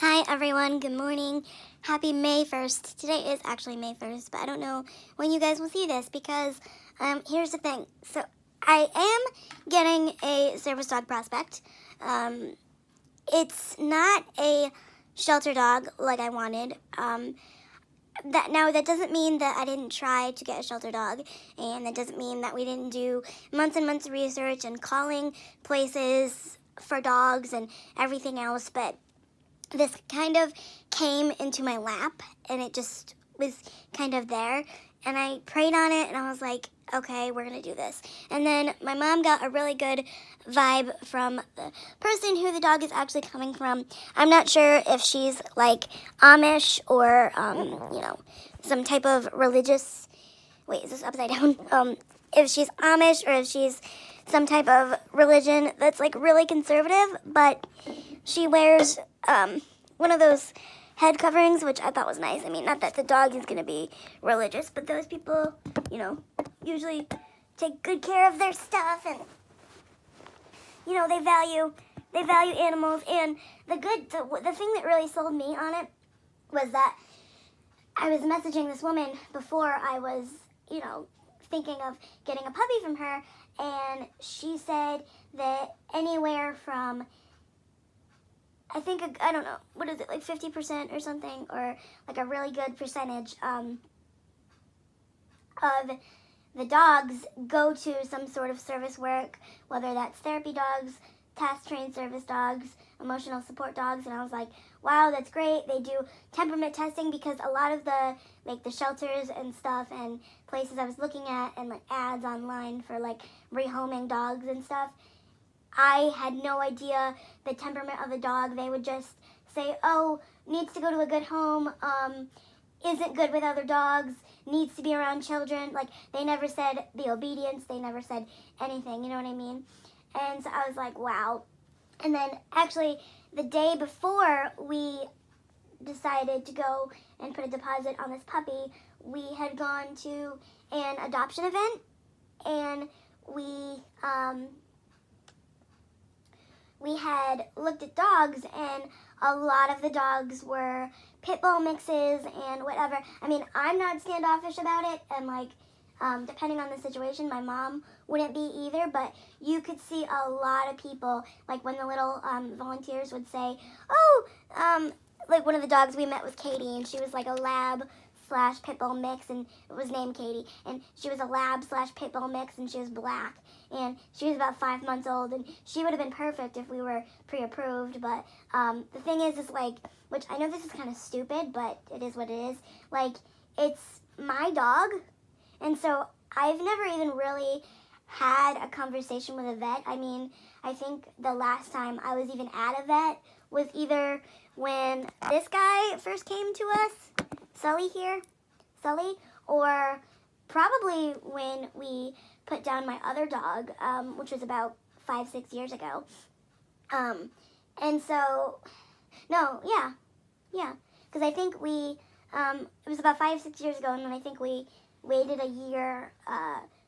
Hi everyone, good morning. Happy May 1st. Today is actually May 1st, but I don't know when you guys will see this because here's the thing. So I am getting a service dog prospect. It's not a shelter dog like I wanted. That doesn't mean that I didn't try to get a shelter dog, and that doesn't mean that we didn't do months and months of research and calling places for dogs and everything else, but this kind of came into my lap and it just was kind of there, and I prayed on it and I was like, okay, we're gonna do this. And then my mom got a really good vibe from the person who the dog is actually coming from. I'm not sure if she's like Amish or some type of religious, wait, is this upside down? If she's Amish or if she's some type of religion that's like really conservative, but she wears one of those head coverings, which I thought was nice. I mean, not that the dog is going to be religious, but those people, usually take good care of their stuff, and they value animals. And the thing that really sold me on it was that I was messaging this woman before I was, thinking of getting a puppy from her, and she said that anywhere from, I don't know, what is it, like 50% or something, or like a really good percentage of the dogs go to some sort of service work, whether that's therapy dogs, task-trained service dogs, emotional support dogs. And I was like, wow, that's great. They do temperament testing, because a lot of the shelters and stuff and places I was looking at, and like ads online for like rehoming dogs and stuff, I had no idea the temperament of the dog. They would just say, oh, needs to go to a good home, isn't good with other dogs, needs to be around children. Like, they never said the obedience. They never said anything, you know what I mean? And so I was like, wow. And then actually the day before we decided to go and put a deposit on this puppy, we had gone to an adoption event, and we had looked at dogs, and a lot of the dogs were pit bull mixes and whatever. I mean, I'm not standoffish about it, and depending on the situation, my mom wouldn't be either, but you could see a lot of people, like when the little volunteers would say, oh, like one of the dogs we met was Katie, and she was like a lab slash pit bull mix, and it was named Katie, and she was a lab slash pit bull mix, and she was black, and she was about 5 months old, and she would have been perfect if we were pre-approved. But the thing is like, which I know this is kind of stupid, but it is what it is, like, it's my dog, and so I've never even really had a conversation with a vet. I mean, I think the last time I was even at a vet was either when this guy first came to us, Sully, or probably when we put down my other dog, which was about 5-6 years ago. And so, no, yeah, because I think it was about 5-6 years ago, and then I think we waited a year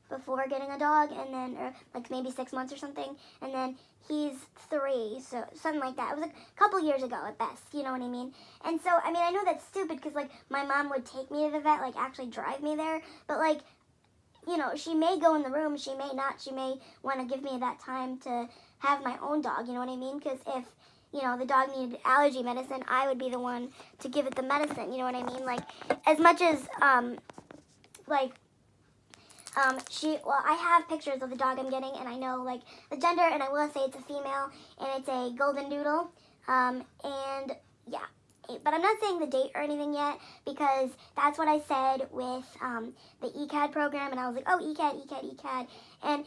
before getting a dog, and then, or like maybe 6 months or something, and then he's 3, so something like that. It was a couple years ago at best, you know what I mean? And so, I mean, I know that's stupid, because like my mom would take me to the vet, like actually drive me there, but like, she may go in the room, she may not, she may want to give me that time to have my own dog, you know what I mean? Because if, the dog needed allergy medicine, I would be the one to give it the medicine, you know what I mean? Like, as much as, I have pictures of the dog I'm getting, and I know, like, the gender, and I will say it's a female, and it's a golden doodle, and, yeah. But I'm not saying the date or anything yet, because that's what I said with the ECAD program, and I was like, oh, ECAD, and,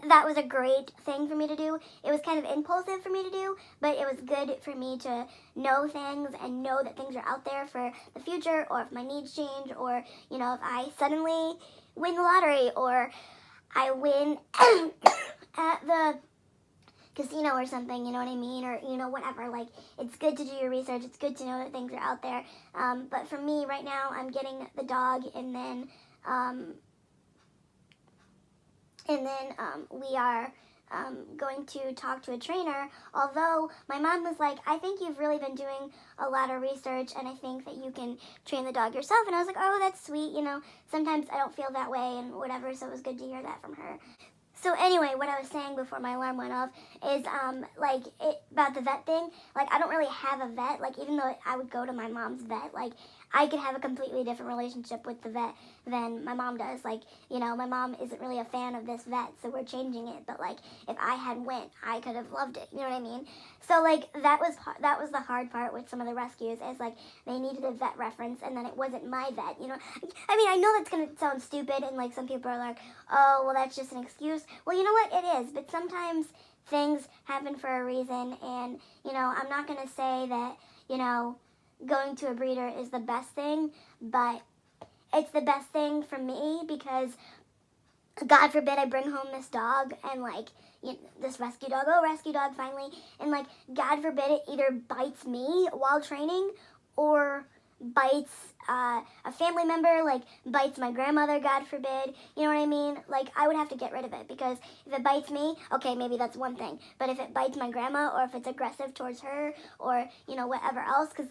that was a great thing for me to do. It was kind of impulsive for me to do, but it was good for me to know things and know that things are out there for the future, or if my needs change, or, if I suddenly win the lottery, or I win at the casino or something, you know what I mean, or, whatever. Like, it's good to do your research, it's good to know that things are out there, but for me, right now, I'm getting the dog, and then we are going to talk to a trainer, although my mom was like, I think you've really been doing a lot of research, and I think that you can train the dog yourself. And I was like, oh, that's sweet. Sometimes I don't feel that way and whatever, so it was good to hear that from her. So anyway, what I was saying before my alarm went off is, about the vet thing. I don't really have a vet. Even though I would go to my mom's vet, I could have a completely different relationship with the vet than my mom does. My mom isn't really a fan of this vet, so we're changing it. But, if I had went, I could have loved it. You know what I mean? So, that was the hard part with some of the rescues is, they needed a vet reference, and then it wasn't my vet, I know that's going to sound stupid, and, some people are like, oh, well, that's just an excuse. Well, you know what? It is. But sometimes things happen for a reason, and, I'm not going to say that, going to a breeder is the best thing, but it's the best thing for me because God forbid I bring home this dog and this rescue dog finally, and God forbid it either bites me while training or bites a family member, bites my grandmother, God forbid, you know what I mean? I would have to get rid of it, because if it bites me, okay, maybe that's one thing, but if it bites my grandma, or if it's aggressive towards her, or, whatever else, because,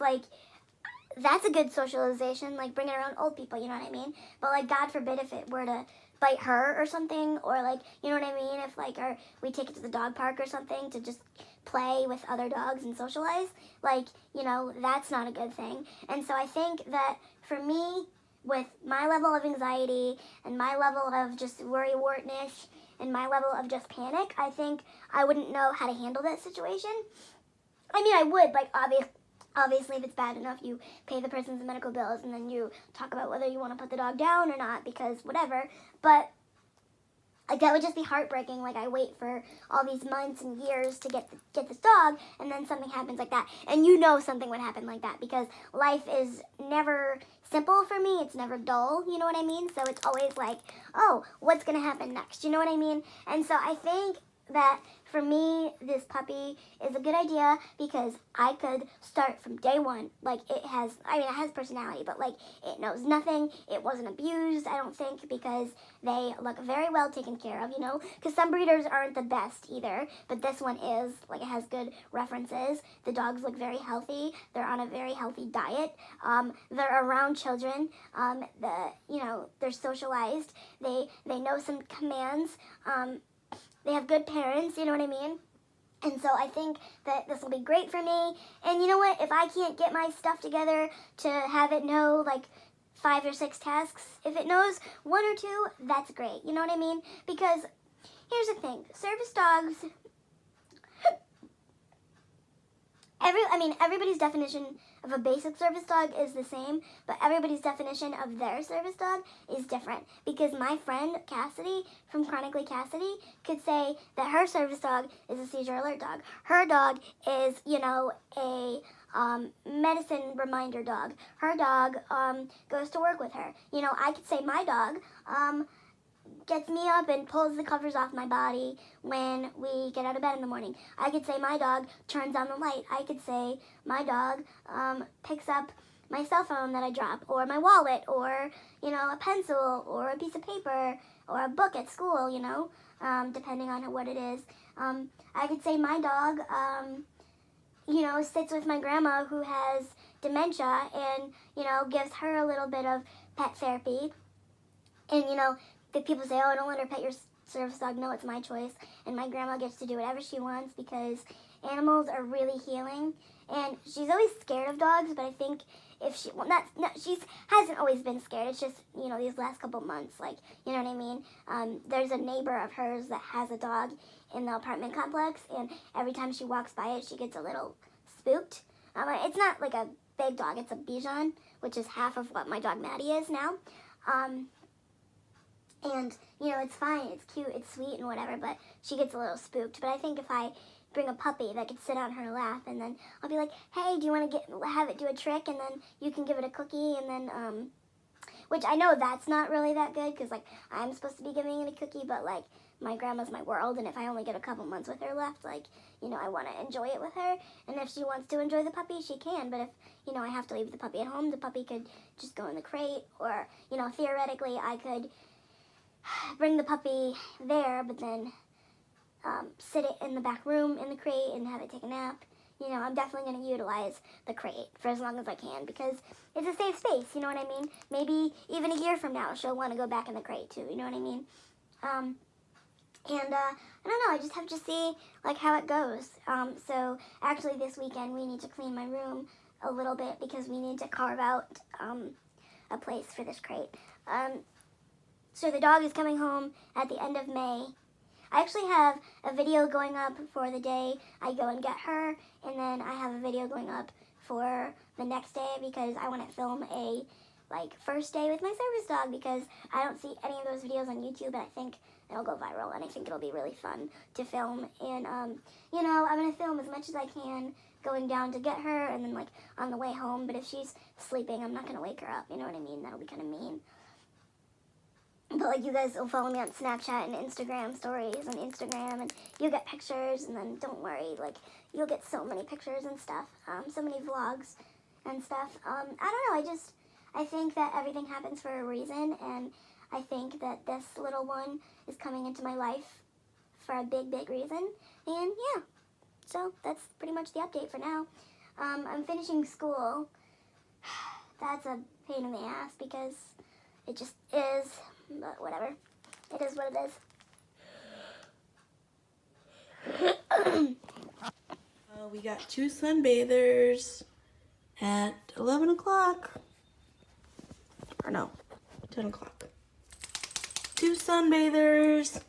that's a good socialization, bringing around old people, you know what I mean? But, God forbid if it were to bite her or something, or, you know what I mean? If, or we take it to the dog park or something to just play with other dogs and socialize, that's not a good thing. And so I think that for me, with my level of anxiety and my level of just worry-wartness and my level of just panic, I think I wouldn't know how to handle that situation. I would, obviously, if it's bad enough, you pay the person's medical bills, and then you talk about whether you want to put the dog down or not, because whatever. But, that would just be heartbreaking. I wait for all these months and years to get this dog, and then something happens like that. And something would happen like that, because life is never simple for me. It's never dull, you know what I mean? So it's always oh, what's going to happen next? You know what I mean? And so I think that for me, this puppy is a good idea because I could start from day one. It has personality, but it knows nothing. It wasn't abused, I don't think, because they look very well taken care of, because some breeders aren't the best either, but this one is. It has good references. The dogs look very healthy. They're on a very healthy diet. They're around children. They're socialized. They know some commands. They have good parents, you know what I mean? And so I think that this will be great for me. And you know what? If I can't get my stuff together to have it know 5 or 6 tasks, if it knows 1 or 2, that's great. You know what I mean? Because here's the thing. Service dogs, everybody's definition of a basic service dog is the same, but everybody's definition of their service dog is different. Because my friend Cassidy from Chronically Cassidy could say that her service dog is a seizure alert dog. Her dog is, a medicine reminder dog. Her dog goes to work with her. I could say my dog gets me up and pulls the covers off my body when we get out of bed in the morning. I could say my dog turns on the light. I could say my dog picks up my cell phone that I drop, or my wallet, or, a pencil, or a piece of paper, or a book at school, depending on what it is. I could say my dog, sits with my grandma who has dementia and, gives her a little bit of pet therapy. And, the people say, oh, don't let her pet your service dog. No, it's my choice. And my grandma gets to do whatever she wants because animals are really healing. And she's always scared of dogs, but I think if she, she hasn't always been scared. It's just, these last couple months, you know what I mean? There's a neighbor of hers that has a dog in the apartment complex, and every time she walks by it, she gets a little spooked. It's not a big dog. It's a Bichon, which is half of what my dog Maddie is now. And, it's fine, it's cute, it's sweet and whatever, but she gets a little spooked. But I think if I bring a puppy that could sit on her lap, and then I'll be like, hey, do you want to have it do a trick, and then you can give it a cookie, and then, which I know that's not really that good, because, I'm supposed to be giving it a cookie, but, my grandma's my world, and if I only get a couple months with her left, I want to enjoy it with her, and if she wants to enjoy the puppy, she can, but if, I have to leave the puppy at home, the puppy could just go in the crate, or, theoretically, I could bring the puppy there, but then sit it in the back room in the crate and have it take a nap. You know, I'm definitely going to utilize the crate for as long as I can because it's a safe space, you know what I mean? Maybe even a year from now she'll want to go back in the crate too, you know what I mean? I don't know, I just have to see, like, how it goes. So actually this weekend we need to clean my room a little bit because we need to carve out a place for this crate. So the dog is coming home at the end of May. I actually have a video going up for the day I go and get her, and then I have a video going up for the next day because I want to film a, like, first day with my service dog because I don't see any of those videos on YouTube, and I think it'll go viral, and I think it'll be really fun to film. And, you know, I'm going to film as much as I can going down to get her and then, like, on the way home, but if she's sleeping, I'm not going to wake her up, you know what I mean? That'll be kind of mean. But, like, you guys will follow me on Snapchat and Instagram stories on Instagram, and you'll get pictures, and then don't worry, like, you'll get so many pictures and stuff, so many vlogs and stuff. I don't know, I think that everything happens for a reason, and I think that this little one is coming into my life for a big, big reason, and yeah, so that's pretty much the update for now. I'm finishing school. That's a pain in the ass because it just is. But whatever. It is what it is. We got 2 sunbathers at 11 o'clock. Or no, 10 o'clock. 2 sunbathers.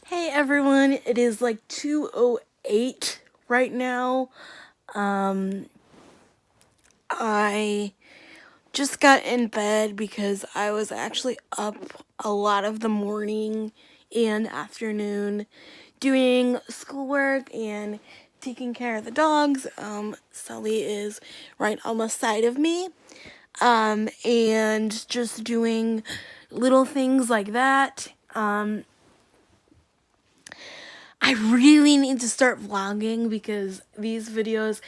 Hey everyone, it is like 2:08 right now. I just got in bed because I was actually up a lot of the morning and afternoon doing schoolwork and taking care of the dogs. Sully is right on the side of me, and just doing little things like that. I really need to start vlogging because these videos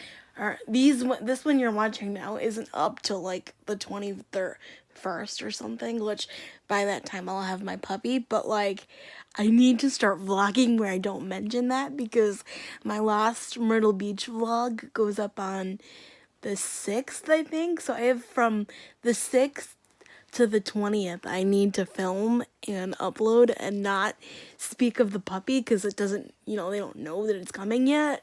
this one you're watching now isn't up till like the 21st or something, which by that time I'll have my puppy, but like I need to start vlogging where I don't mention that because my last Myrtle Beach vlog goes up on the 6th, I think, so I have from the 6th to the 20th I need to film and upload and not speak of the puppy because it doesn't, you know, they don't know that it's coming yet.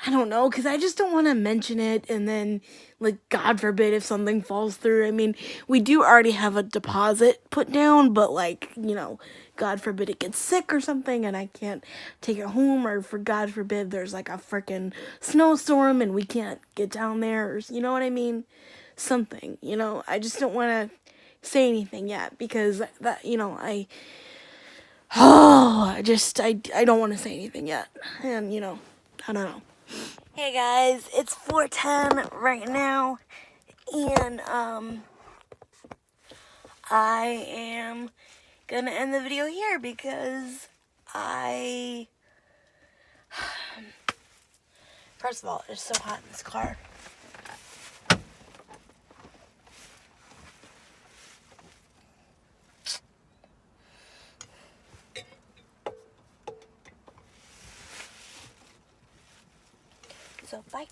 I don't know, because I just don't want to mention it and then, like, God forbid if something falls through. I mean, we do already have a deposit put down, but, like, you know, God forbid it gets sick or something and I can't take it home, or for God forbid there's, like, a freaking snowstorm and we can't get down there, or, you know what I mean? Something, you know, I just don't want to say anything yet because that, you know, I don't want to say anything yet, and, you know, I don't know. Hey guys, it's 4:10 right now, and I am gonna end the video here because first of all, it's so hot in this car. So, bye.